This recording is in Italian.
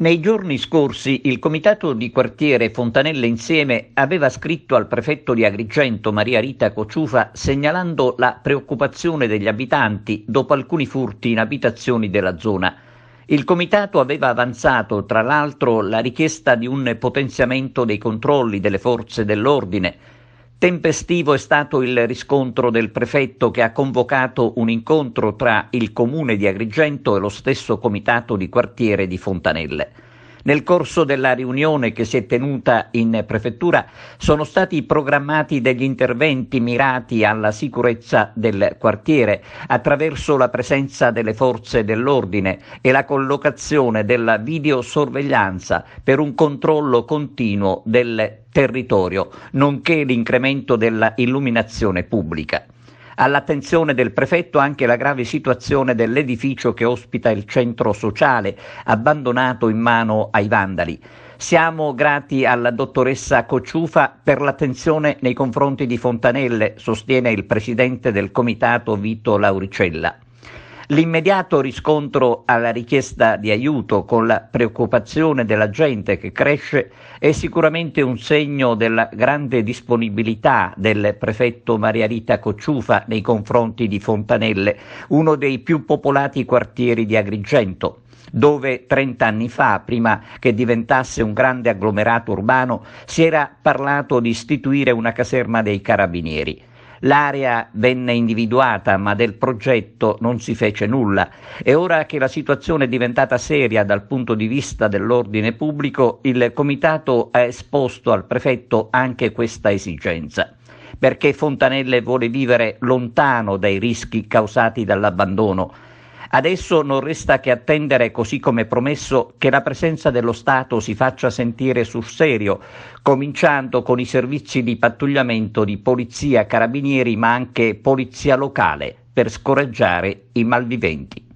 Nei giorni scorsi il comitato di quartiere Fontanelle Insieme aveva scritto al prefetto di Agrigento Maria Rita Cociufa segnalando la preoccupazione degli abitanti dopo alcuni furti in abitazioni della zona. Il comitato aveva avanzato tra l'altro la richiesta di un potenziamento dei controlli delle forze dell'ordine. Tempestivo è stato il riscontro del prefetto che ha convocato un incontro tra il comune di Agrigento e lo stesso comitato di quartiere di Fontanelle. Nel corso della riunione che si è tenuta in prefettura sono stati programmati degli interventi mirati alla sicurezza del quartiere attraverso la presenza delle forze dell'ordine e la collocazione della videosorveglianza per un controllo continuo del territorio, nonché l'incremento della illuminazione pubblica. All'attenzione del prefetto anche la grave situazione dell'edificio che ospita il centro sociale, abbandonato in mano ai vandali. Siamo grati alla dottoressa Cociufa per l'attenzione nei confronti di Fontanelle, sostiene il presidente del comitato Vito Lauricella. L'immediato riscontro alla richiesta di aiuto con la preoccupazione della gente che cresce è sicuramente un segno della grande disponibilità del prefetto Maria Rita Cociufa nei confronti di Fontanelle, uno dei più popolati quartieri di Agrigento, dove 30 anni fa, prima che diventasse un grande agglomerato urbano, si era parlato di istituire una caserma dei carabinieri. L'area venne individuata, ma del progetto non si fece nulla e ora che la situazione è diventata seria dal punto di vista dell'ordine pubblico, il comitato ha esposto al prefetto anche questa esigenza, perché Fontanelle vuole vivere lontano dai rischi causati dall'abbandono. Adesso non resta che attendere, così come promesso, che la presenza dello Stato si faccia sentire sul serio, cominciando con i servizi di pattugliamento di polizia, carabinieri, ma anche polizia locale, per scoraggiare i malviventi.